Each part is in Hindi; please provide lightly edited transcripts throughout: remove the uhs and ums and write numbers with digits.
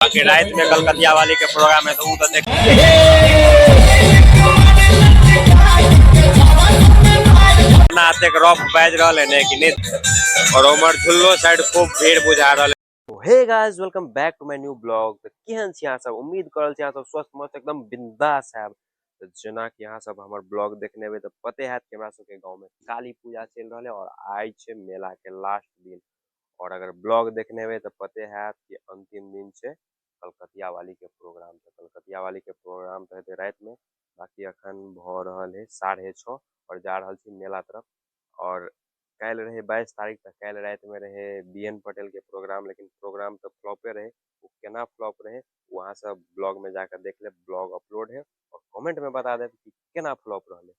बाकी रात में कलकतिया वाली के प्रोग्राम है तो वो तो देख आते रफ बाज रहा है कि नहीं और उमर झुल्लो साइड खूब भीड़ बुझा रहा है। Hey guys welcome back to my new blog. तो केहन छी अहाँ सब, उम्मीद करल छी अहाँ सब स्वस्थ मस्त एकदम बिंदास हैब। तो जना कि अहाँ सब हमर ब्लॉग देखने हेबै तो पते हैत कि हमरा सब के गांव में काली पूजा चल रहल है और आज छे मेला के लास्ट दिन। और अगर ब्लॉग देखने हेबै तो पते हैत कि अंतिम दिन छे कलकतिया वाली के प्रोग्राम। तो कलकतिया वाली के प्रोग्राम तो हेतै रात में, बाकी अखन भ रहल है 6:30 और जा रहल छी मेला तरफ। और कल रहे 22 तारीख तक, कल रात में रहे BN पटेल के प्रोग्राम, लेकिन प्रोग्राम तो फ्लॉपे रहे। वो केना फ्लॉप रहे वहाँ सब ब्लॉग में जाकर देख ले, ब्लॉग अपलोड है और कमेंट में बता दे कि केना फ्लॉप रहे।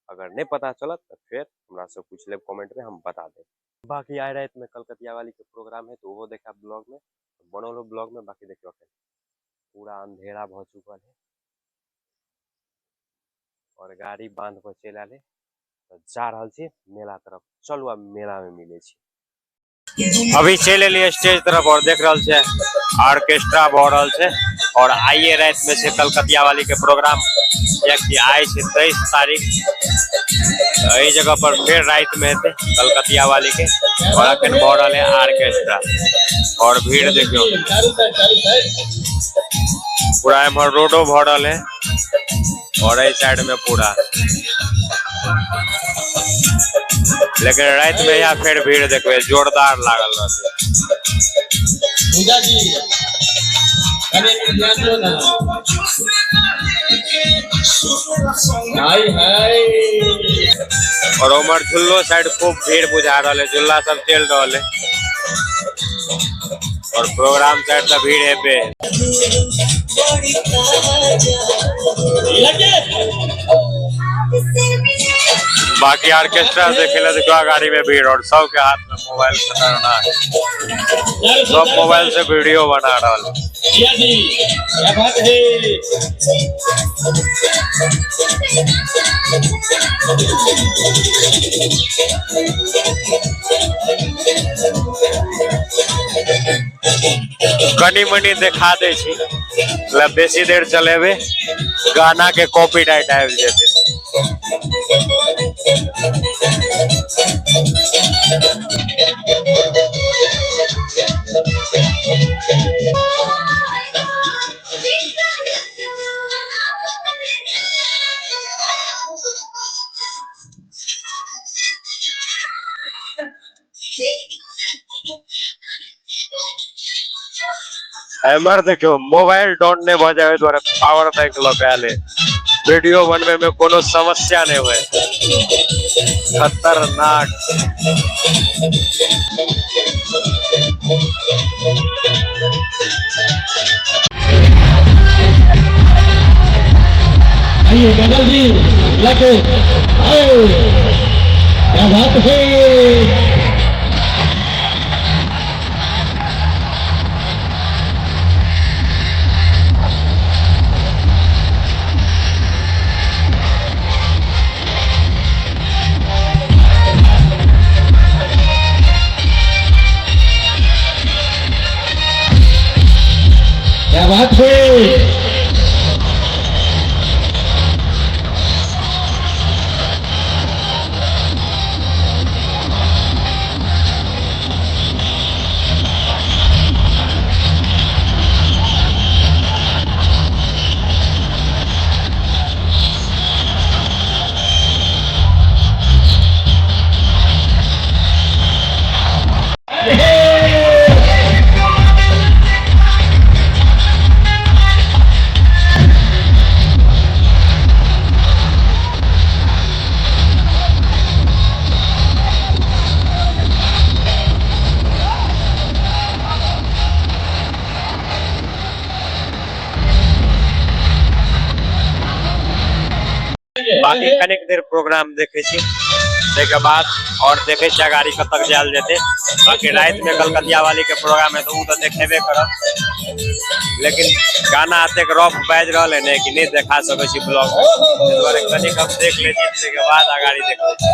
अगर नहीं पता चलत तो फिर हमरा से पूछ ले कमेंट में, हम बता दे। बाकी आए रात में कलकतिया वाली के प्रोग्राम है तो वो देखा ब्लॉग में, बनो लो ब्लॉग में। बाकी देखियो पूरा अंधेरा भ चुकल है और गाड़ी बांध पर चल आले तो जा रहल छी मेला तरफ। चलू अब मेला में मिले छी। अभी चल एलिए स्टेज तरफ और देख रहल छे ऑर्केस्ट्रा भ रहल छे। और आइए रात में छे कलकतिया वाली के प्रोग्राम, कि आए छे 23 तारीख यही जगह पर फिर रात में हेते कलकतिया वाली के। और अखन भ रहल है ऑर्केस्ट्रा और भीड़ देखियो पूरा एमहर रोडो भ रहल है और इस साइड में पूरा। लेकिन रात में यहाँ फिर भीड़ देखबे जोरदार लागल रहते। और उमर झुल्लो साइड खूब भीड़ बुझा रहा है, झुल्ला सब चल रहा है और प्रोग्राम साइड तो भीड़ है पे। बाकी ऑर्केस्ट्रा देखे देखो गाड़ी में भीड़ और सब के हाथ में मोबाइल सब मोबाइल से वीडियो बना रहा है। कनी मनी देखा दे छी, मतलब बेसी देर चलेबे गाना के कॉपीराइट आबि जेते। एमर देखो मोबाइल डाउन नहीं भ जाए द्वारा पावर बैंक लगाले वीडियो बनवे में कोनो समस्या नहीं हुए। खतरनाक आइए बदल जी लगे क्या बात है। क्या बात है। बाकी कनेक देर प्रोग्राम देखे छी के बाद और देखे छी गाड़ी कब तक जाल जेते। बाकी रात में कलकतिया वाली के प्रोग्राम है तो वो तो देखेबे करब, लेकिन गाना आते रफ बाज रहा है कि नहीं देखा सके छी ब्लॉग। कनिक हम देख ले छी, के बाद गाड़ी देख ले छी।